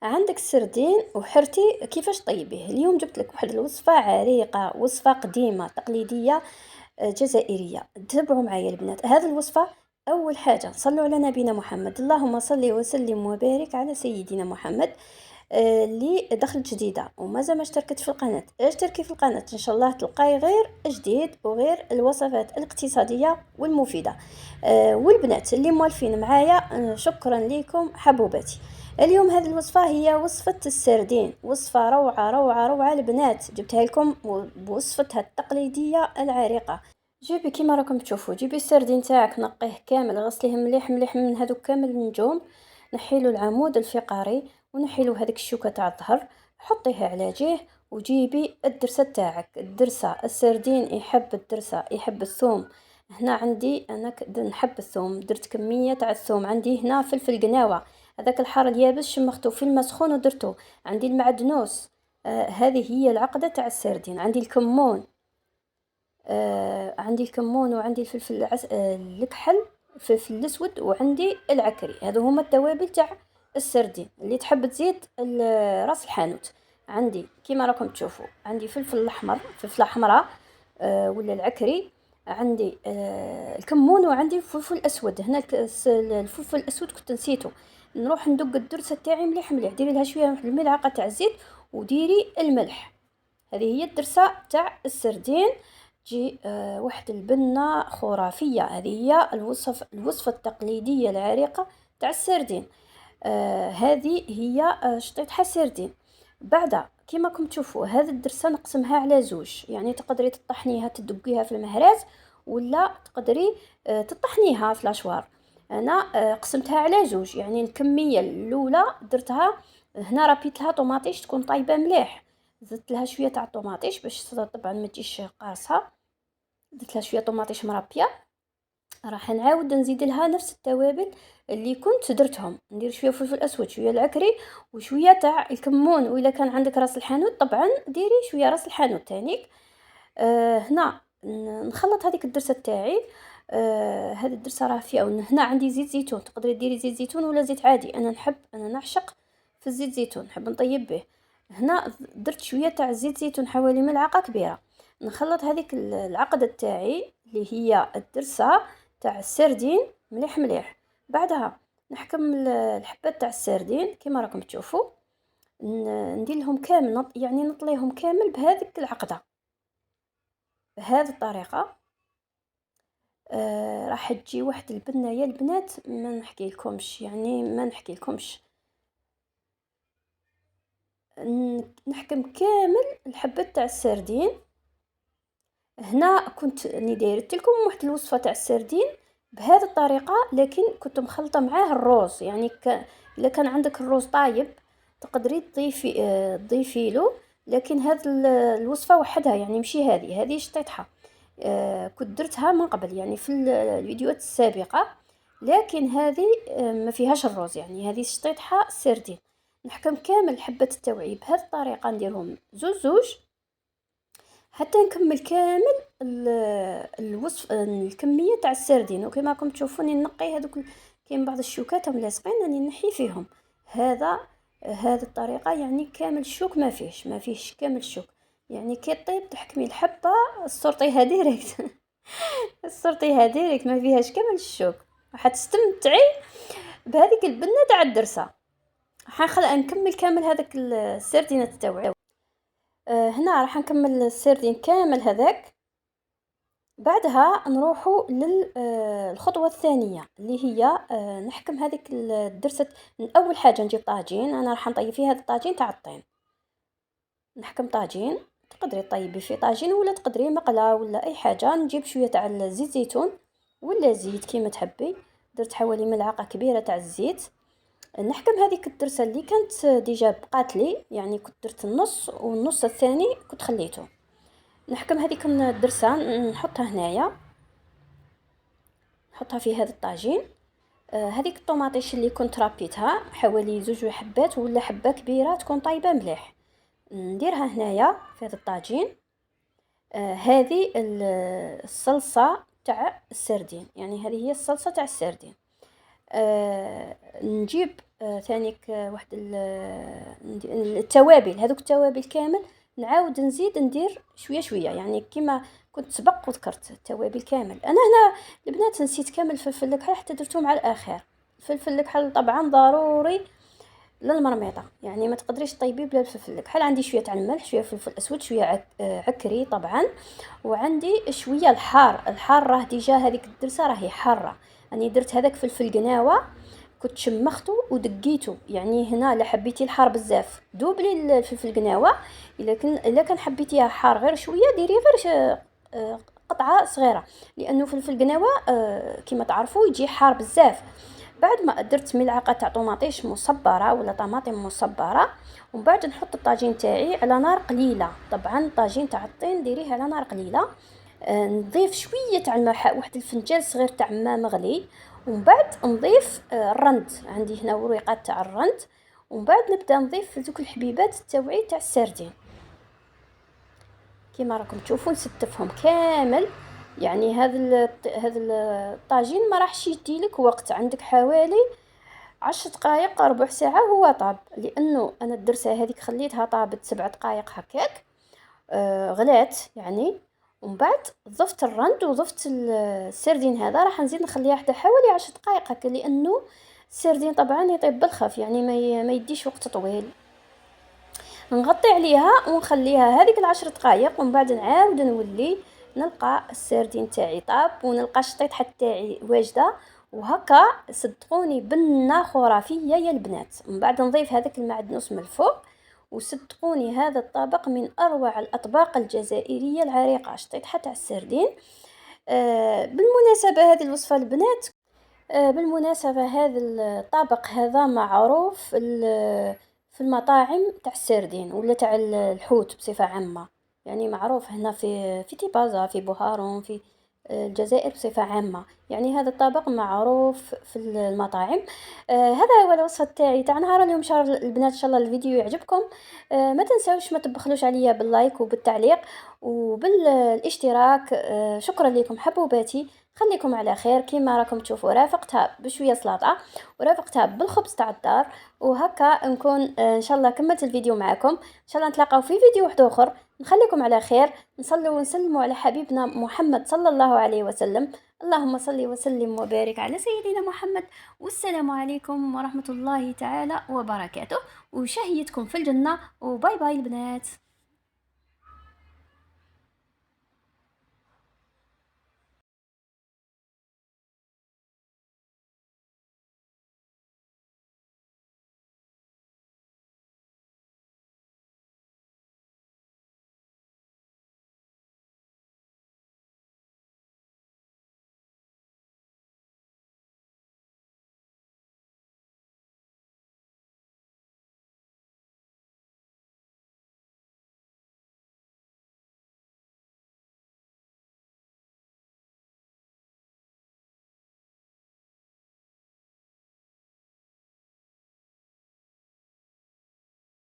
عندك السردين وحرتي كيفاش طيبيه. اليوم جبت لك واحد الوصفة عريقة، وصفة قديمة تقليدية جزائرية. تابعوا معايا البنات هذه الوصفة. أول حاجة صلوا على نبينا محمد، اللهم صل وسلم وبارك على سيدنا محمد. اللي دخلت جديدة ومازال ما اشتركت في القناة، اشتركي في القناة إن شاء الله تلقاي غير جديد وغير الوصفات الاقتصادية والمفيدة. والبنات اللي موالفين معايا شكرا لكم حبوباتي. اليوم هذه الوصفة هي وصفة السردين، وصفة روعة روعة روعة البنات، جبتها لكم بوصفتها التقليدية العريقة. جيبي كيما راكم تشوفوا، جيبي السردين تاعك، نقيه كامل، غسليه مليح مليح من هذوك كامل النجوم، نحيلو العمود الفقري ونحيلو هذيك الشوكة تاع الظهر، حطيها على جهه. وجيبي الدرسة تاعك، الدرسة السردين يحب الدرسة، يحب الثوم. هنا عندي انا نحب الثوم، درت كمية تاع الثوم. عندي هنا فلفل قناوة، هذاك الحار اليابس شمختو في الماء سخون ودرتو. عندي المعدنوس، هذه هي العقدة تاع السردين. عندي الكمون، عندي الكمون وعندي الفلفل الكحل، الفلفل الاسود، وعندي العكري. هذو هما التوابل تاع السردين. اللي تحب تزيد راس الحانوت. عندي كيما راكم تشوفوا، عندي فلفل الاحمر، فلفله حمراء، ولا العكري. عندي الكمون وعندي الفلفل الاسود. هنا الفلفل الاسود كنت نسيته. نروح ندق الدرسه تاعي مليح مليح، ديري لها شويه الملعقه تاع الزيت وديري الملح. هذه هي الدرسه تاع السردين. تجي واحد البنة خرافية. هذه هي الوصفة التقليدية العريقة تاع السردين. هذه هي شطيطها سردين. بعد كيما راكم تشوفوا هذه الدرسة نقسمها على زوج، يعني تقدري تطحنيها تدقيها في المهراز، ولا تقدري تطحنيها في لاشوار. انا قسمتها على زوج، يعني الكمية الاولى درتها هنا، ربيت لها طوماطيش تكون طايبة مليح، زدت لها شويه تاع الطوماطيش باش طبعا ما تجيش قارصه. درت لها شويه طوماطيش مربيه. راح نعاود نزيد لها نفس التوابل اللي كنت درتهم، ندير شويه فلفل اسود، شويه العكري، وشويه تاع الكمون. واذا كان عندك راس الحانوت طبعا ديري شويه راس الحانوت تانيك. هنا نخلط هذيك الدرسه تاعي. هذه الدرسه راه فيها، هنا عندي زيت زيتون، تقدري ديري زيت زيتون ولا زيت عادي. انا نعشق في الزيت زيتون، نحب نطيب به. هنا درت شويه تاع زيت زيتون، حوالي ملعقه كبيره. نخلط هذيك العقده تاعي اللي هي الدرسه تاع السردين مليح مليح. بعدها نحكم الحبات تاع السردين كيما راكم تشوفوا، ندير لهم كامل، يعني نطليهم كامل بهذيك العقده بهذه الطريقه. راح تجي واحد البنه يا البنات ما نحكي لكمش، يعني ما نحكي لكمش. نحكم كامل الحبات تاع السردين. هنا كنت راني دايرت لكم واحد الوصفه تاع السردين بهذه الطريقه، لكن كنت مخلطه معاه الروز، يعني الا كان عندك الروز طايب تقدري تضيفي له. لكن هذه الوصفه وحدها، يعني مشي هذه شطيتها. كنت درتها من قبل يعني في الفيديوهات السابقه، لكن هذه ما فيهاش الروز، يعني هذه شطيتها سردين. نحكم كامل حبة التوعية بهذه الطريقه، نديرهم زوج زوج حتى نكمل كامل الوصف الكميه تاع السردين. وكما راكم تشوفوني نقي هذوك، كاين بعض الشوكات هم لاصقين راني نحي فيهم. هذه الطريقه يعني كامل الشوك ما فيهش كامل الشوك، يعني كي طيب تحكمي الحبه السرطيها ديريكت السرطيها ديريكت ما فيهاش كامل الشوك. راح تستمتعي بهذيك البنه تاع الدرسه. نكمل كامل هذاك السردينه تاعي. هنا راح نكمل السردين كامل هذاك. بعدها نروحوا للخطوه الثانيه اللي هي نحكم هذيك الدرسه. اول حاجه نجيب طاجين، انا راح نطيب فيه هذا الطاجين تاع الطين. نحكم طاجين، تقدري طيبي فيه طاجين ولا تقدري مقله ولا اي حاجه. نجيب شويه تاع الزيت زيتون ولا زيت كيما تحبي. درت حوالي ملعقه كبيره تاع الزيت. نحكم هذيك الدرسه اللي كانت ديجا بقات لي، يعني كنت درت النص والنص الثاني كنت خليته. نحكم هذيك الدرسه نحطها هنايا، نحطها في هذا الطاجين. هذيك الطوماطيش اللي كنت رابيتها حوالي زوج حبات ولا حبه كبيره تكون طايبه مليح، نديرها هنايا في هذا الطاجين. هذه الصلصه تاع السردين، يعني هذه هي الصلصه تاع السردين. نجيب ثانيك واحد التوابل، هذوك التوابل كامل نعاود نزيد ندير شويه شويه، يعني كيما كنت سبق وذكرت التوابل كامل. انا هنا البنات نسيت كامل الفلفل الكحل حتى درتو مع الاخر. الفلفل الكحل طبعا ضروري للمرميطه، يعني ما تقدريش طيبي بلا الفلفل الكحل. عندي شويه تاع الملح، شويه فلفل اسود، شويه عكري طبعا، وعندي شويه الحار راه ديجا هذيك الدرسه راهي حاره. يعني درت هذاك فلفل قناوه كنت شمختو ودقيتو، يعني هنا لا حبيتي الحار بزاف دوبلي الفلفل قناوه، الا كان حبيتيها حار غير شويه ديري غير قطعه صغيره، لانه فلفل قناوه كما تعرفوا يجي حار بزاف. بعد ما درت ملعقه تاع طوماطيش مصبره ولا طماطم مصبره، ومن بعد نحط الطاجين تاعي على نار قليله. طبعا الطاجين تاع الطين ديريه على نار قليله. نضيف شويه تاع الماء، واحد الفنجان صغير تاع ماء مغلي، ومن بعد نضيف الرند، عندي هنا وريقات تاع الرند، ومن بعد نبدا نضيف دوك الحبيبات تاوعي تاع السردين كيما راكم تشوفوا. نستفهم كامل، يعني هذا الطاجين ما راحش يديلك وقت، عندك حوالي 10 دقائق ربع ساعه هو طاب، لانه انا الدرسه هذيك خليتها طابت 7 دقائق هكاك. غلات يعني. ومن بعد ضفت الرند وضفت السردين، هذا راح نزيد نخليها حتى حوالي 10 دقائق هكا، لانه السردين طبعا يطيب بالخف، يعني ما يديش وقت طويل. نغطي عليها ونخليها هذيك العشر دقائق، ومن بعد نعاود نولي نلقى السردين تاعي طاب، ونلقى الشطيطحه تاعي واجده، وهكا صدقوني بنه خرافيه يا البنات. من بعد نضيف هذاك المعدنوس من الفوق، وصدقوني هذا الطبق من اروع الاطباق الجزائريه العريقه، شطيطحه تاع السردين. بالمناسبه هذه الوصفه البنات، بالمناسبة هذا الطبق هذا معروف في المطاعم تاع السردين ولا تاع الحوت بصفة عامة، يعني معروف هنا في تيبازا، في بوهارون، في الجزائر بصفة عامة. يعني هذا الطبق معروف في المطاعم. هذا هو الوصفة تاعي تاع نهار اليوم. شاء البنات ان شاء الله الفيديو يعجبكم. ما تنساوش ما تبخلوش عليا باللايك وبالتعليق وبالاشتراك. شكرا لكم حبوباتي، خليكم على خير. كيما راكم تشوفوا رافقتها بشويه سلطه ورافقتها بالخبز تاع الدار، وهكا نكون ان شاء الله كملت الفيديو معكم. ان شاء الله نتلاقاو في فيديو واحد اخر. نخليكم على خير، نصلوا ونسلموا على حبيبنا محمد صلى الله عليه وسلم. اللهم صل وسلم وبارك على سيدنا محمد، والسلام عليكم ورحمه الله تعالى وبركاته، وشهيتكم في الجنه، وباي باي البنات.